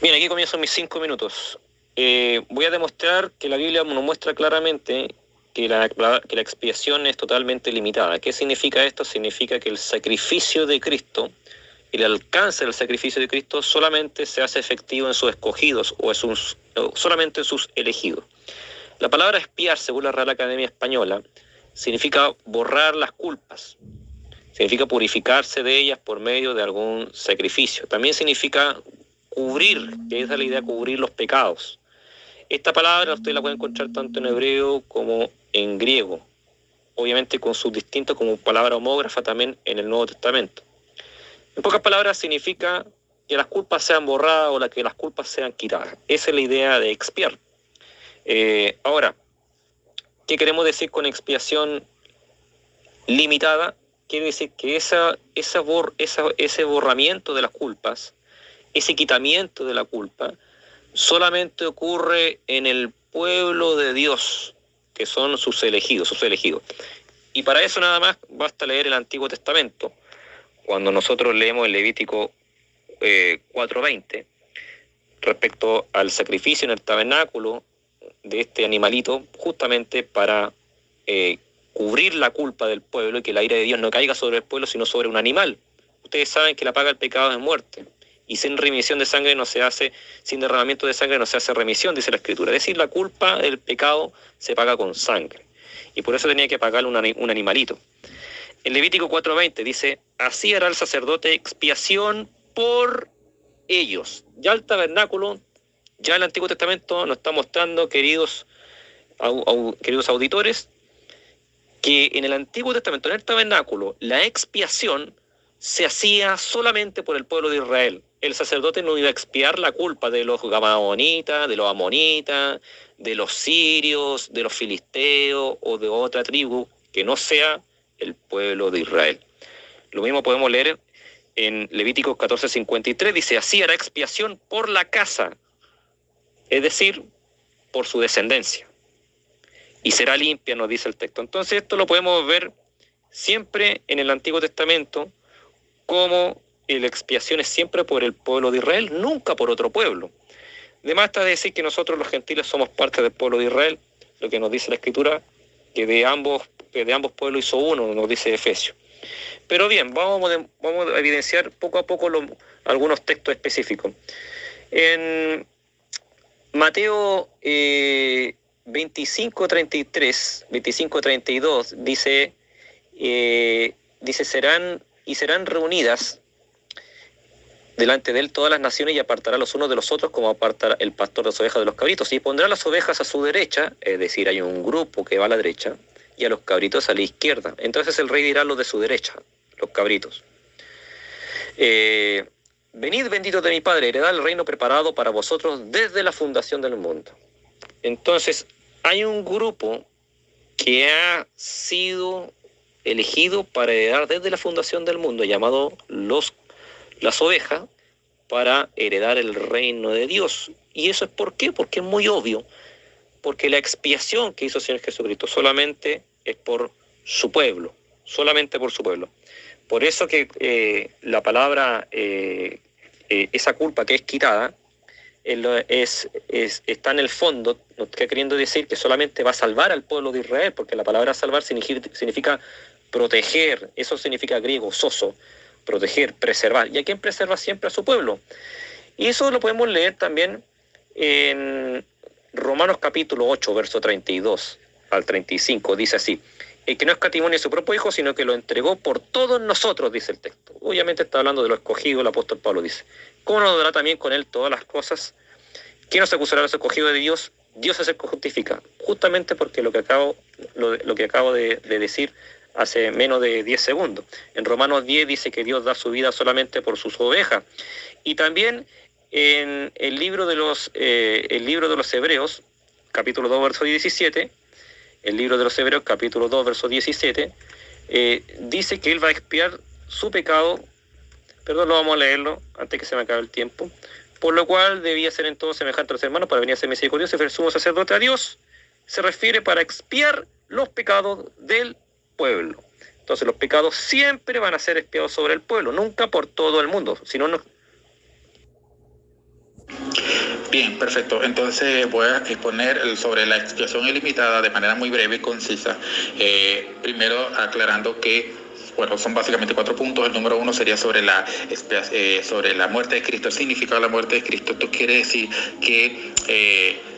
Bien, aquí comienzan mis 5 minutos. Voy a demostrar que la Biblia nos muestra claramente que la expiación es totalmente limitada. ¿Qué significa esto? Significa que el sacrificio de Cristo, el alcance del sacrificio de Cristo solamente se hace efectivo en sus escogidos o solamente en sus elegidos. La palabra expiar, según la Real Academia Española, significa borrar las culpas. Significa purificarse de ellas por medio de algún sacrificio. También significa cubrir, que esa es la idea, cubrir los pecados. Esta palabra usted la puede encontrar tanto en hebreo como en griego, obviamente con sus distintos como palabra homógrafa también en el Nuevo Testamento. En pocas palabras significa que las culpas sean borradas o que las culpas sean quitadas. Esa es la idea de expiar. Ahora, ¿qué queremos decir con expiación limitada? Quiere decir que ese borramiento de las culpas, ese quitamiento de la culpa, solamente ocurre en el pueblo de Dios, que son sus elegidos. Y para eso nada más basta leer el Antiguo Testamento. Cuando nosotros leemos el Levítico 4:20, respecto al sacrificio en el tabernáculo de este animalito, justamente para cubrir la culpa del pueblo y que la ira de Dios no caiga sobre el pueblo, sino sobre un animal. Ustedes saben que la paga del pecado es muerte. Y sin remisión de sangre no se hace, sin derramamiento de sangre no se hace remisión, dice la Escritura. Es decir, la culpa del pecado se paga con sangre. Y por eso tenía que pagar un animalito. En Levítico 4:20 dice, así hará el sacerdote expiación por ellos. Ya el tabernáculo, ya el Antiguo Testamento nos está mostrando, queridos auditores, que en el Antiguo Testamento, en el tabernáculo, la expiación se hacía solamente por el pueblo de Israel. El sacerdote no iba a expiar la culpa de los gabaonitas, de los amonitas, de los sirios, de los filisteos o de otra tribu que no sea el pueblo de Israel. Lo mismo podemos leer en Levítico 14:53, dice, así hará expiación por la casa, es decir, por su descendencia. Y será limpia, nos dice el texto. Entonces esto lo podemos ver siempre en el Antiguo Testamento, como la expiación es siempre por el pueblo de Israel, nunca por otro pueblo. Además está de decir que nosotros los gentiles somos parte del pueblo de Israel, lo que nos dice la Escritura, que de ambos pueblos hizo uno, nos dice Efesios. Pero bien, vamos a evidenciar poco a poco algunos textos específicos. En Mateo 25:33, 25:32 dice, serán reunidas delante de él todas las naciones y apartará los unos de los otros como aparta el pastor de las ovejas de los cabritos. Y pondrá las ovejas a su derecha, es decir, hay un grupo que va a la derecha, y a los cabritos a la izquierda. Entonces el rey dirá a los de su derecha, los cabritos. Venid benditos de mi Padre, heredad el reino preparado para vosotros desde la fundación del mundo. Entonces hay un grupo que ha sido elegido para heredar desde la fundación del mundo, llamado las ovejas, para heredar el reino de Dios. ¿Y eso es por qué? Porque es muy obvio. Porque la expiación que hizo el Señor Jesucristo solamente es por su pueblo, solamente por su pueblo. Por eso que la palabra, esa culpa que es quitada, está en el fondo, no está queriendo decir que solamente va a salvar al pueblo de Israel, porque la palabra salvar significa proteger, eso significa griego, soso, proteger, preservar. ¿Y a quién preserva? Siempre a su pueblo. Y eso lo podemos leer también en Romanos capítulo 8, verso 32 al 35, dice así, el que no escatimó ni a su propio hijo, sino que lo entregó por todos nosotros, dice el texto. Obviamente está hablando de lo escogido, el apóstol Pablo dice, ¿cómo no dará también con él todas las cosas? ¿Quién nos acusará de los escogidos de Dios? Dios es el que justifica, justamente porque lo que acabo de decir hace menos de 10 segundos. En Romanos 10 dice que Dios da su vida solamente por sus ovejas. Y también en el libro de los Hebreos, capítulo 2, verso 17, el libro de los Hebreos, capítulo 2, verso 17, dice que Él va a expiar su pecado, perdón, lo vamos a leerlo antes que se me acabe el tiempo, por lo cual debía ser en todo semejante a los hermanos para venir a ser misericordioso y ser sumo sacerdote a Dios, se refiere para expiar los pecados del pueblo. Entonces los pecados siempre van a ser expiados sobre el pueblo, nunca por todo el mundo, sino no. Bien, perfecto. Entonces voy a exponer sobre la expiación ilimitada de manera muy breve y concisa. Primero aclarando que, bueno, son básicamente 4 puntos. El número 1 sería sobre sobre la muerte de Cristo, el significado de la muerte de Cristo. Esto quiere decir que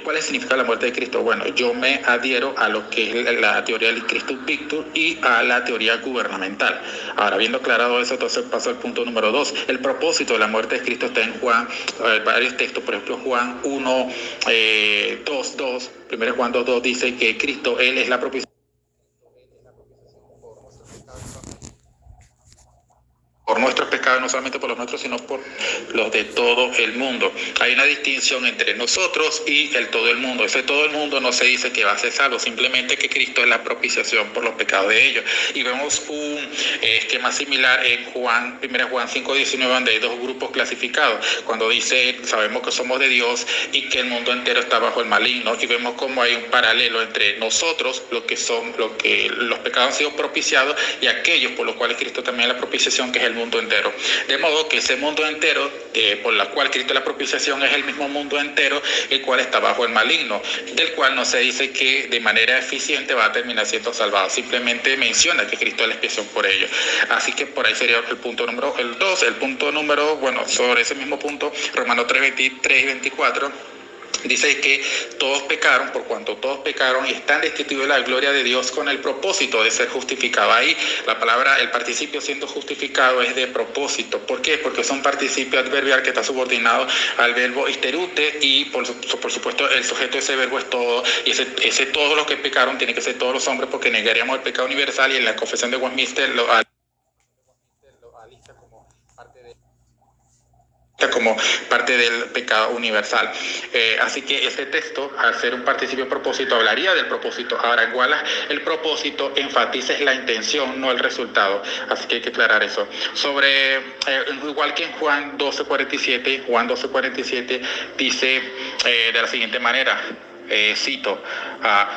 ¿cuál es el significado de la muerte de Cristo? Bueno, yo me adhiero a lo que es la teoría del Christus Victor y a la teoría gubernamental. Ahora, habiendo aclarado eso, entonces paso al punto número 2. El propósito de la muerte de Cristo está en Juan, varios textos, por ejemplo, Juan 1, 2, 1 Juan 2, 2 dice que Cristo, Él es la propiciación por nuestros pecados, no solamente por los nuestros, sino por los de todo el mundo. Hay una distinción entre nosotros y el todo el mundo. Ese todo el mundo no se dice que va a ser salvo, simplemente que Cristo es la propiciación por los pecados de ellos. Y vemos un esquema similar en 1 Juan 5:19, donde hay 2 grupos clasificados. Cuando dice, sabemos que somos de Dios y que el mundo entero está bajo el maligno. Y vemos como hay un paralelo entre nosotros, los pecados han sido propiciados, y aquellos por los cuales Cristo también es la propiciación, que es el mundo entero. De modo que ese mundo entero, por la cual Cristo es la propiciación, es el mismo mundo entero, el cual está bajo el maligno, del cual no se dice que de manera eficiente va a terminar siendo salvado, simplemente menciona que Cristo es la expiación por ello. Así que por ahí sería el punto número 2. El punto número, sobre ese mismo punto, Romanos 3:23 y 24, dice que todos pecaron, por cuanto todos pecaron y están destituidos de la gloria de Dios, con el propósito de ser justificados. Ahí la palabra, el participio siendo justificado es de propósito. ¿Por qué? Porque es un participio adverbial que está subordinado al verbo isterute, y por supuesto el sujeto de ese verbo es todo, y ese todos los que pecaron tiene que ser todos los hombres, porque negaríamos el pecado universal, y en la confesión de Westminster lo alista como parte del pecado universal. Así que este texto, al ser un participio propósito, hablaría del propósito. Ahora, en Wallace, el propósito enfatiza la intención, no el resultado. Así que hay que aclarar eso. Igual que en Juan 12:47 dice de la siguiente manera, cito,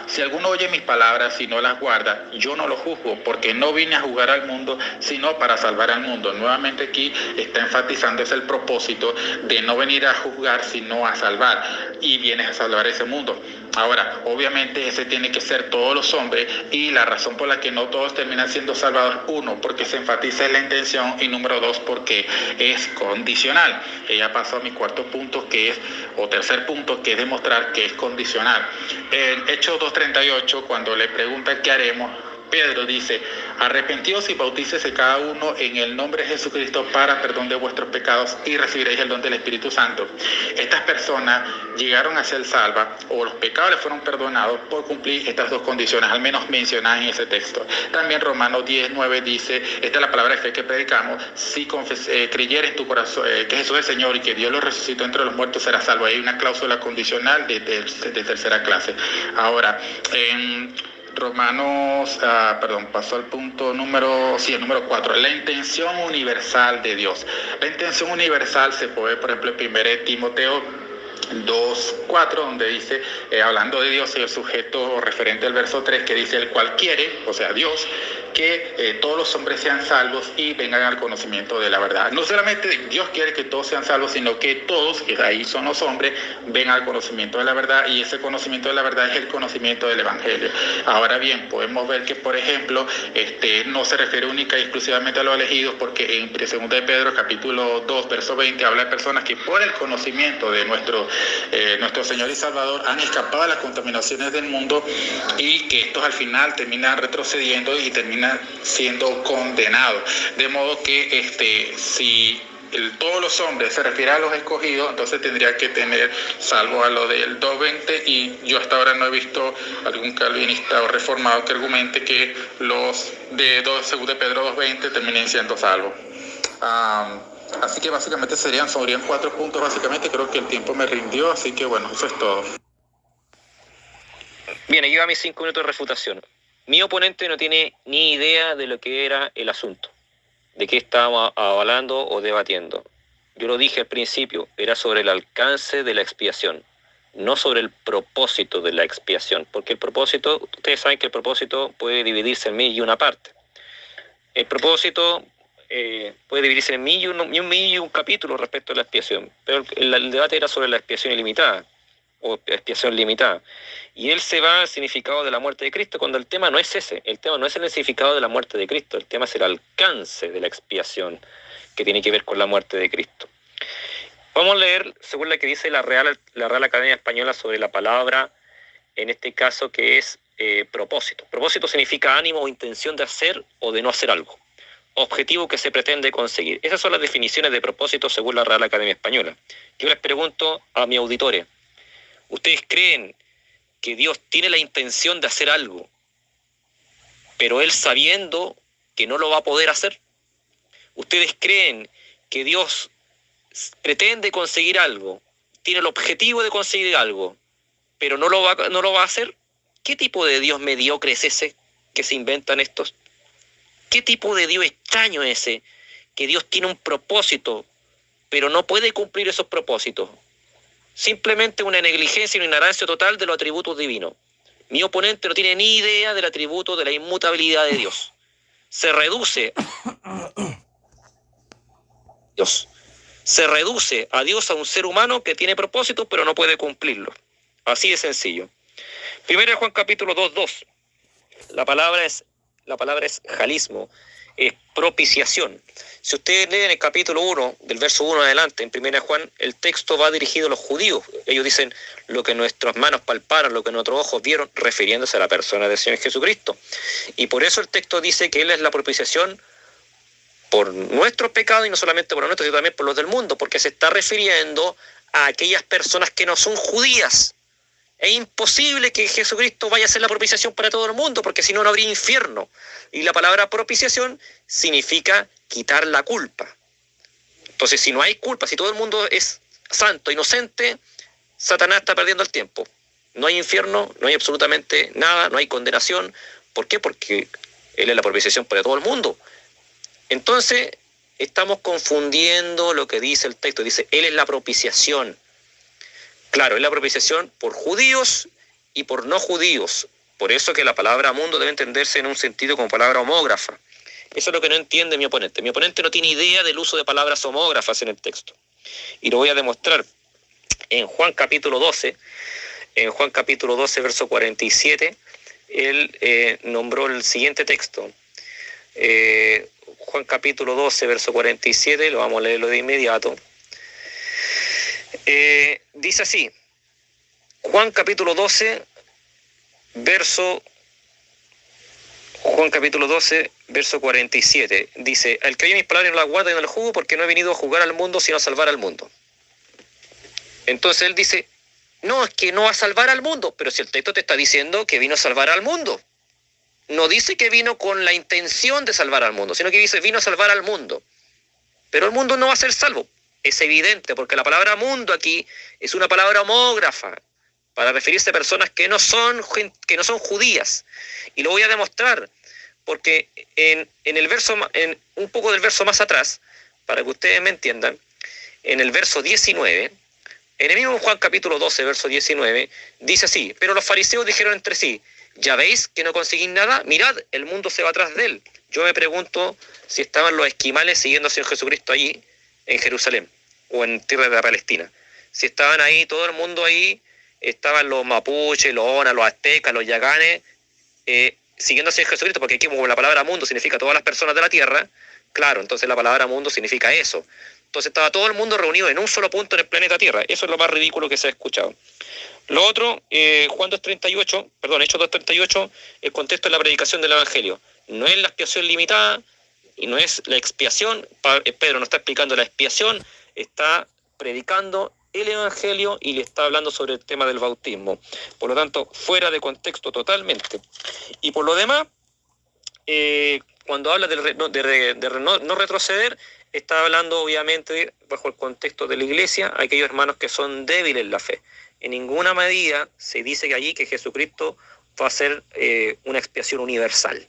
si alguno oye mis palabras y no las guarda, yo no lo juzgo, porque no vine a juzgar al mundo, sino para salvar al mundo. Nuevamente aquí está enfatizando el propósito de no venir a juzgar, sino a salvar, y vienes a salvar ese mundo. Ahora, obviamente ese tiene que ser todos los hombres, y la razón por la que no todos terminan siendo salvados, 1, porque se enfatiza en la intención, y número 2, porque es condicional. Ya paso a mi tercer punto, que es demostrar que es condicional. En Hechos 2:38, cuando le preguntan qué haremos, Pedro dice, arrepentíos y bautícese cada uno en el nombre de Jesucristo para perdón de vuestros pecados, y recibiréis el don del Espíritu Santo. Estas personas llegaron a ser salvas, o los pecados les fueron perdonados por cumplir estas 2 condiciones, al menos mencionadas en ese texto. También Romanos 10:9 dice, esta es la palabra de fe que predicamos, si creyeres en tu corazón que Jesús es el Señor y que Dios lo resucitó entre los muertos, serás salvo. Hay una cláusula condicional de tercera clase. Ahora, en Romanos, paso al punto número 4, la intención universal de Dios. La intención universal se puede ver, por ejemplo, en 1 Timoteo 2:4, donde dice, hablando de Dios, el sujeto referente al verso 3, que dice, el cual quiere, o sea, Dios, que todos los hombres sean salvos y vengan al conocimiento de la verdad. No solamente Dios quiere que todos sean salvos, sino que todos, que ahí son los hombres, vengan al conocimiento de la verdad, y ese conocimiento de la verdad es el conocimiento del Evangelio. Ahora bien, podemos ver que, por ejemplo, no se refiere única y exclusivamente a los elegidos, porque en 2 de Pedro, capítulo 2, verso 20, habla de personas que por el conocimiento de nuestro Señor y Salvador han escapado de las contaminaciones del mundo, y que estos al final terminan retrocediendo y terminan siendo condenados. De modo que si todos los hombres se refiere a los escogidos, entonces tendría que tener salvo a lo del 2:20, y yo hasta ahora no he visto algún calvinista o reformado que argumente que los de 2 de Pedro 2:20 terminen siendo salvos. Así que básicamente serían 4 puntos, básicamente. Creo que el tiempo me rindió, así que bueno, eso es todo. Bien, aquí va mis 5 minutos de refutación. Mi oponente no tiene ni idea de lo que era el asunto, de qué estábamos hablando o debatiendo. Yo lo dije al principio, era sobre el alcance de la expiación, no sobre el propósito de la expiación, porque el propósito, ustedes saben que el propósito puede dividirse en mil y una parte. El propósito puede dividirse en mil y un capítulo respecto a la expiación, pero el debate era sobre la expiación ilimitada o expiación limitada. Y él se va al significado de la muerte de Cristo, cuando el tema no es ese, el tema no es el significado de la muerte de Cristo, el tema es el alcance de la expiación que tiene que ver con la muerte de Cristo. Vamos a leer, según la que dice la Real Academia Española sobre la palabra, en este caso que es propósito. Propósito significa ánimo o intención de hacer o de no hacer algo. Objetivo que se pretende conseguir. Esas son las definiciones de propósito según la Real Academia Española. Yo les pregunto a mi auditorio, ¿ustedes creen que Dios tiene la intención de hacer algo, pero Él sabiendo que no lo va a poder hacer? ¿Ustedes creen que Dios pretende conseguir algo, tiene el objetivo de conseguir algo, pero no lo va a hacer? ¿Qué tipo de Dios mediocre es ese que se inventan estos? ¿Qué tipo de Dios extraño es ese que Dios tiene un propósito, pero no puede cumplir esos propósitos? Simplemente una negligencia y una ignorancia total de los atributos divinos. Mi oponente no tiene ni idea del atributo de la inmutabilidad de Dios. Se reduce a Dios a un ser humano que tiene propósitos, pero no puede cumplirlo. Así de sencillo. 1 Juan capítulo 2:2. La palabra es jalismo, es propiciación. Si ustedes leen el capítulo 1, del verso 1 adelante, en 1 Juan, el texto va dirigido a los judíos. Ellos dicen lo que nuestras manos palparon, lo que nuestros ojos vieron, refiriéndose a la persona del Señor Jesucristo. Y por eso el texto dice que Él es la propiciación por nuestros pecados, y no solamente por nuestros, sino también por los del mundo, porque se está refiriendo a aquellas personas que no son judías. Es imposible que Jesucristo vaya a ser la propiciación para todo el mundo, porque si no, no habría infierno. Y la palabra propiciación significa quitar la culpa. Entonces, si no hay culpa, si todo el mundo es santo, inocente, Satanás está perdiendo el tiempo. No hay infierno, no hay absolutamente nada, no hay condenación. ¿Por qué? Porque Él es la propiciación para todo el mundo. Entonces, estamos confundiendo lo que dice el texto. Dice, Él es la propiciación. Claro, es la propiciación por judíos y por no judíos. Por eso que la palabra mundo debe entenderse en un sentido como palabra homógrafa. Eso es lo que no entiende mi oponente. Mi oponente no tiene idea del uso de palabras homógrafas en el texto. Y lo voy a demostrar en Juan capítulo 12. En Juan capítulo 12, verso 47, él nombró el siguiente texto. Juan capítulo 12, verso 47, lo vamos a leerlo de inmediato. Dice así, Juan capítulo 12, verso 47, dice, el que oye mis palabras y no las guarda y no las juzgo, porque no he venido a juzgar al mundo, sino a salvar al mundo. Entonces él dice, no, es que no va a salvar al mundo, pero si el texto te está diciendo que vino a salvar al mundo. No dice que vino con la intención de salvar al mundo, sino que dice, vino a salvar al mundo. Pero el mundo no va a ser salvo. Es evidente, porque la palabra mundo aquí es una palabra homógrafa para referirse a personas que no son judías. Y lo voy a demostrar, porque en un poco del verso más atrás, para que ustedes me entiendan, en el verso 19, en el mismo Juan capítulo 12, verso 19, dice así, pero los fariseos dijeron entre sí, ¿ya veis que no conseguís nada? Mirad, el mundo se va atrás de él. Yo me pregunto si estaban los esquimales siguiendo al Señor Jesucristo allí, en Jerusalén, o en tierra de Palestina. Si estaban ahí, todo el mundo ahí, estaban los mapuches, los onas, los aztecas, los yaganes, siguiendo a Jesucristo, porque aquí como la palabra mundo significa todas las personas de la tierra, claro, entonces la palabra mundo significa eso. Entonces estaba todo el mundo reunido en un solo punto en el planeta Tierra. Eso es lo más ridículo que se ha escuchado. Lo otro, Hechos 2:38, el contexto de la predicación del Evangelio. No es la expiación limitada, y no es la expiación. Pedro no está explicando la expiación, está predicando el Evangelio y le está hablando sobre el tema del bautismo. Por lo tanto, fuera de contexto totalmente. Y por lo demás, cuando habla de no retroceder, está hablando obviamente bajo el contexto de la iglesia, aquellos hermanos que son débiles en la fe. En ninguna medida se dice que allí que Jesucristo va a ser una expiación universal.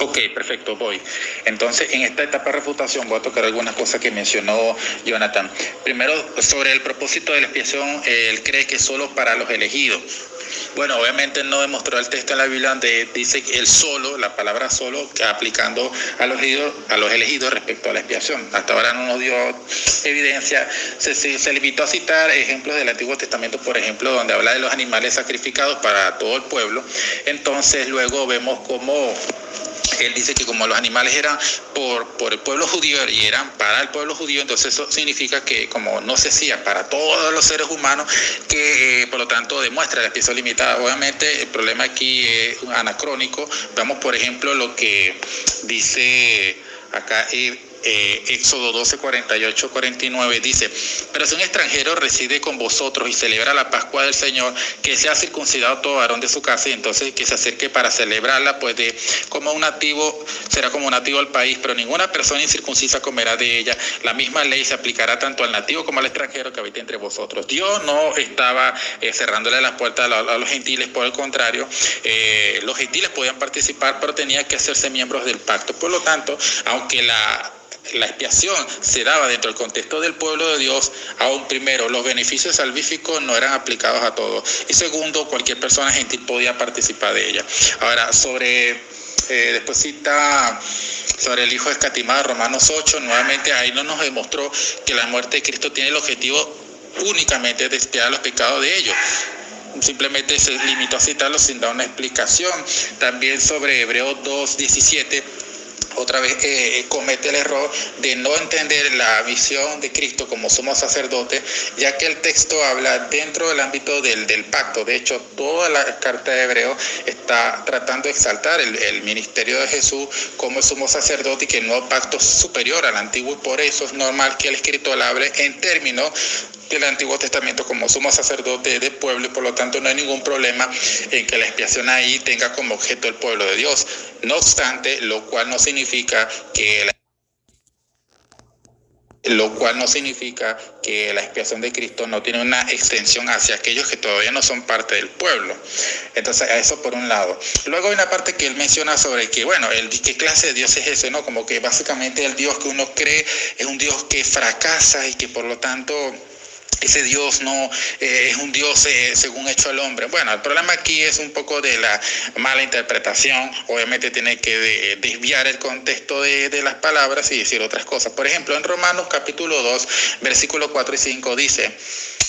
Ok, perfecto, voy. Entonces, en esta etapa de refutación voy a tocar algunas cosas que mencionó Jonathan. Primero, sobre el propósito de la expiación, él cree que es solo para los elegidos. Bueno, obviamente no demostró el texto en la Biblia donde dice el solo, la palabra solo, aplicando a los elegidos respecto a la expiación. Hasta ahora no nos dio evidencia. Se limitó a citar ejemplos del Antiguo Testamento, por ejemplo, donde habla de los animales sacrificados para todo el pueblo. Entonces, luego vemos cómo él dice que como los animales eran por el pueblo judío y eran para el pueblo judío, entonces eso significa que como no se hacía para todos los seres humanos, que por lo tanto demuestra la expiación limitada. Obviamente el problema aquí es anacrónico. Vamos, por ejemplo, lo que dice acá Éxodo 12, 48, 49 dice: pero si un extranjero reside con vosotros y celebra la Pascua del Señor, que sea circuncidado todo varón de su casa, y entonces que se acerque para celebrarla, pues como un nativo, será como un nativo al país, pero ninguna persona incircuncisa comerá de ella. La misma ley se aplicará tanto al nativo como al extranjero que habita entre vosotros. Dios no estaba cerrándole las puertas a los gentiles, por el contrario, los gentiles podían participar, pero tenían que hacerse miembros del pacto. Por lo tanto, aunque la expiación se daba dentro del contexto del pueblo de Dios, aún primero, los beneficios salvíficos no eran aplicados a todos, y segundo, cualquier persona gentil podía participar de ella. Ahora, después cita sobre el Hijo escatimado, Romanos 8, nuevamente ahí no nos demostró que la muerte de Cristo tiene el objetivo únicamente de expiar los pecados de ellos. Simplemente se limitó a citarlo sin dar una explicación. También sobre Hebreos 2:17, otra vez comete el error de no entender la visión de Cristo como sumo sacerdote, ya que el texto habla dentro del ámbito del pacto. De hecho, toda la carta de Hebreos está tratando de exaltar el ministerio de Jesús como sumo sacerdote y que el nuevo pacto es superior al antiguo, y por eso es normal que el escritor hable en términos del Antiguo Testamento como sumo sacerdote del pueblo, y por lo tanto no hay ningún problema en que la expiación ahí tenga como objeto el pueblo de Dios. No obstante, lo cual no significa que la expiación de Cristo no tiene una extensión hacia aquellos que todavía no son parte del pueblo. Entonces, eso por un lado. Luego hay una parte que él menciona sobre que, bueno, ¿qué clase de Dios es ese, no? Como que básicamente el Dios que uno cree es un Dios que fracasa y que por lo tanto ese Dios no es un Dios según hecho al hombre. Bueno, el problema aquí es un poco de la mala interpretación. Obviamente tiene que desviar el contexto de las palabras y decir otras cosas. Por ejemplo, en Romanos capítulo 2, versículos 4 y 5 dice,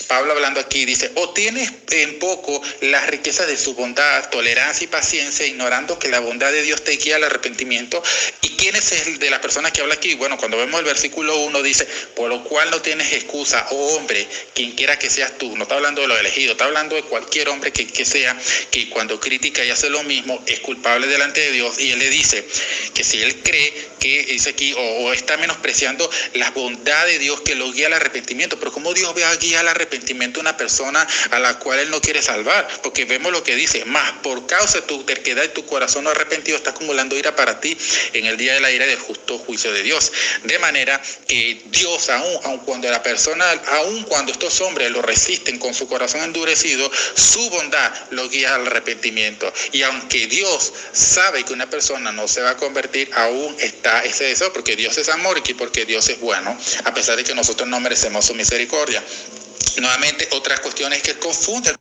Pablo hablando aquí, dice: o tienes en poco las riquezas de su bondad, tolerancia y paciencia, ignorando que la bondad de Dios te guía al arrepentimiento. ¿Y quién es el de las personas que habla aquí? Bueno, cuando vemos el versículo 1 dice: por lo cual no tienes excusa, oh hombre, quien quiera que seas tú. No está hablando de los elegidos, está hablando de cualquier hombre que sea, que cuando critica y hace lo mismo es culpable delante de Dios. Y él le dice que si él cree que, dice aquí, o está menospreciando la bondad de Dios que lo guía al arrepentimiento. Pero ¿cómo Dios va a guiar al arrepentimiento a una persona a la cual él no quiere salvar? Porque vemos lo que dice: más por causa de tu terquedad y tu corazón no arrepentido está acumulando ira para ti en el día de la ira y del justo juicio de Dios. De manera que Dios, aun cuando la persona, aun cuando estos hombres lo resisten con su corazón endurecido, su bondad lo guía al arrepentimiento. Y aunque Dios sabe que una persona no se va a convertir, aún está ese deseo, porque Dios es amor y porque Dios es bueno, a pesar de que nosotros no merecemos su misericordia. Nuevamente, otras cuestiones que confunden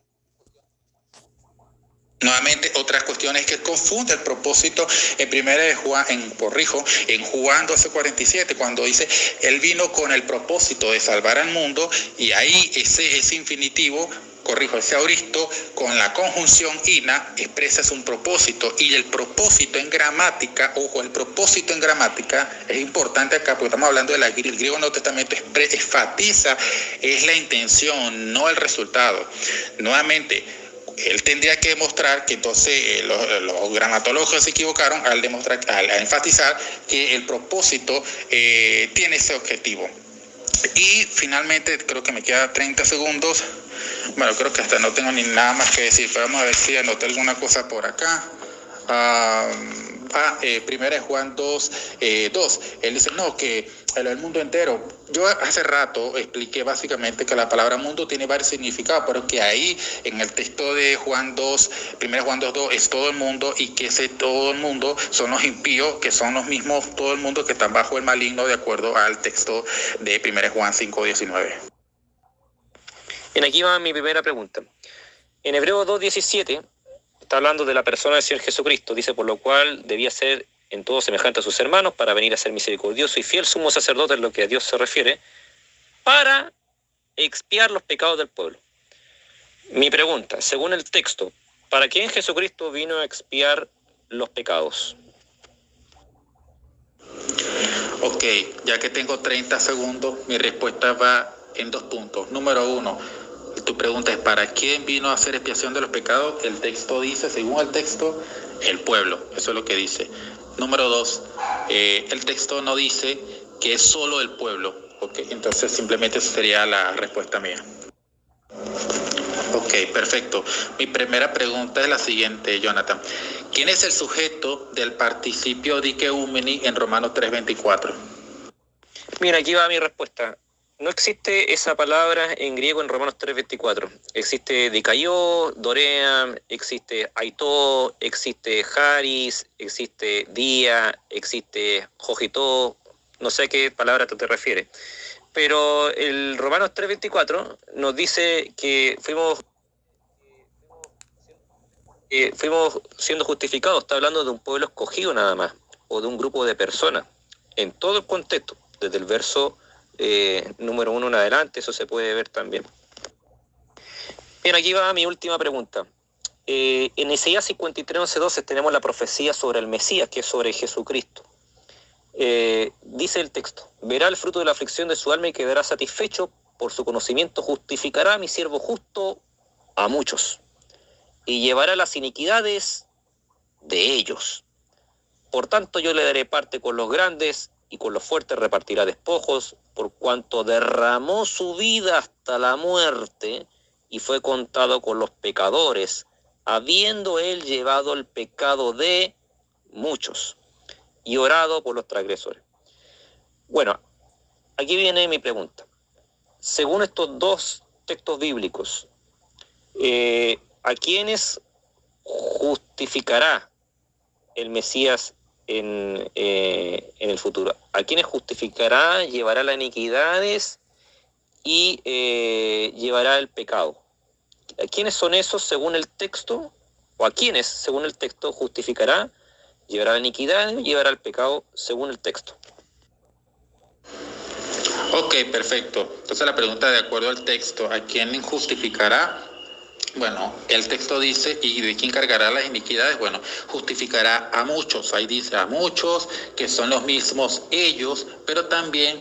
el propósito en Juan 12:47, cuando dice: él vino con el propósito de salvar al mundo, y ahí ese infinitivo, ese auristo con la conjunción ina expresa un propósito. Y el propósito en gramática, es importante acá porque estamos hablando del griego Nuevo Testamento, enfatiza es la intención, no el resultado. Nuevamente, él tendría que demostrar que entonces los gramatólogos se equivocaron al enfatizar que el propósito tiene ese objetivo. Y finalmente, creo que me queda 30 segundos. Bueno, creo que hasta no tengo ni nada más que decir, pero vamos a ver si anoté alguna cosa por acá. primera de Juan 2, 2. Él dice, no, que el mundo entero. Yo hace rato expliqué básicamente que la palabra mundo tiene varios significados, pero que ahí en el texto de Juan 2, primera Juan 2, 2 es todo el mundo, y que ese todo el mundo son los impíos, que son los mismos, todo el mundo que están bajo el maligno, de acuerdo al texto de primera Juan 5, 19. Bien, aquí va mi primera pregunta. En Hebreos 2:17 está hablando de la persona del Señor Jesucristo. Dice, por lo cual debía ser en todo semejante a sus hermanos, para venir a ser misericordioso y fiel sumo sacerdote en lo que a Dios se refiere, para expiar los pecados del pueblo. Mi pregunta, según el texto, ¿para quién Jesucristo vino a expiar los pecados? Ok, ya que tengo 30 segundos, mi respuesta va en 2 puntos. Número 1, tu pregunta es ¿para quién vino a hacer expiación de los pecados? El texto dice, según el texto, el pueblo. Eso es lo que dice. Número 2, el texto no dice que es solo el pueblo. Okay, entonces simplemente esa sería la respuesta mía. Ok, perfecto. Mi primera pregunta es la siguiente, Jonathan. ¿Quién es el sujeto del participio dikeumeni en Romanos 3:24? Mira, aquí va mi respuesta. No existe esa palabra en griego en Romanos 3:24. Existe dikaió, dorea, existe aitó, existe haris, existe día, existe jojitó. No sé a qué palabra te refieres. Pero el Romanos 3:24 nos dice que fuimos siendo justificados. Está hablando de un pueblo escogido nada más, o de un grupo de personas. En todo el contexto, desde el verso número 1 en adelante, eso se puede ver también. Bien, aquí va mi última pregunta. En Isaías 53:11-12 tenemos la profecía sobre el Mesías, que es sobre Jesucristo. Dice el texto, verá el fruto de la aflicción de su alma y quedará satisfecho, por su conocimiento justificará a mi siervo justo a muchos, y llevará las iniquidades de ellos. Por tanto yo le daré parte con los grandes, y con los fuertes repartirá despojos, por cuanto derramó su vida hasta la muerte, y fue contado con los pecadores, habiendo él llevado el pecado de muchos, y orado por los transgresores. Bueno, aquí viene mi pregunta. Según estos 2 textos bíblicos, ¿a quiénes justificará el Mesías en el futuro? ¿A quiénes justificará, llevará las iniquidades y llevará el pecado? ¿A quiénes son esos según el texto? ¿O a quiénes según el texto justificará, llevará la iniquidad y llevará el pecado según el texto? Ok, perfecto. Entonces la pregunta de acuerdo al texto, ¿a quién justificará? Bueno, el texto dice, ¿y de quién cargará las iniquidades? Bueno, justificará a muchos. Ahí dice a muchos, que son los mismos ellos, pero también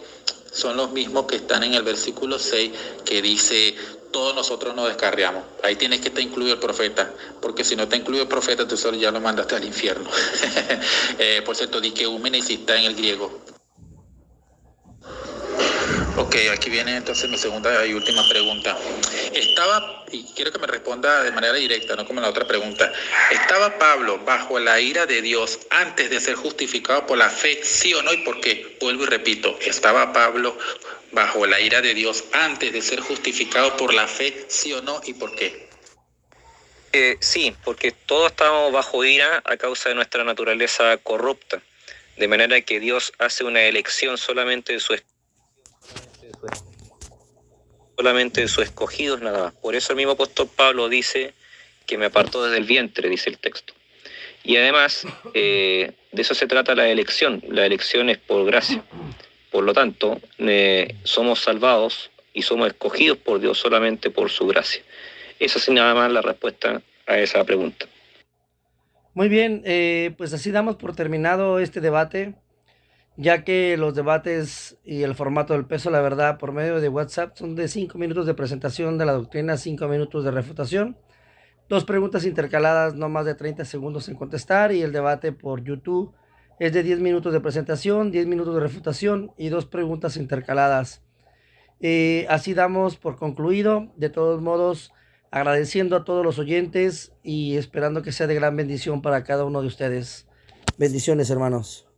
son los mismos que están en el versículo 6, que dice, todos nosotros nos descarriamos. Ahí tienes que estar incluido el profeta, porque si no está incluido el profeta, tú solo ya lo mandaste al infierno. Por cierto, dikeumeni sí está en el griego. Ok, aquí viene entonces mi segunda y última pregunta. Y quiero que me responda de manera directa, no como la otra pregunta. ¿Estaba Pablo bajo la ira de Dios antes de ser justificado por la fe, sí o no? ¿Y por qué? Vuelvo y repito, ¿estaba Pablo bajo la ira de Dios antes de ser justificado por la fe, sí o no? ¿Y por qué? Sí, porque todos estamos bajo ira a causa de nuestra naturaleza corrupta. De manera que Dios hace una elección solamente de sus escogidos nada más. Por eso el mismo apóstol Pablo dice que me apartó desde el vientre, dice el texto. Y además, de eso se trata la elección. La elección es por gracia. Por lo tanto, somos salvados y somos escogidos por Dios solamente por su gracia. Esa es nada más la respuesta a esa pregunta. Muy bien, pues así damos por terminado este debate, ya que los debates y el formato del peso, la verdad, por medio de WhatsApp son de 5 minutos de presentación de la doctrina, 5 minutos de refutación, 2 preguntas intercaladas, no más de 30 segundos en contestar, y el debate por YouTube es de 10 minutos de presentación, 10 minutos de refutación y 2 preguntas intercaladas. Así damos por concluido. De todos modos, agradeciendo a todos los oyentes y esperando que sea de gran bendición para cada uno de ustedes. Bendiciones, hermanos.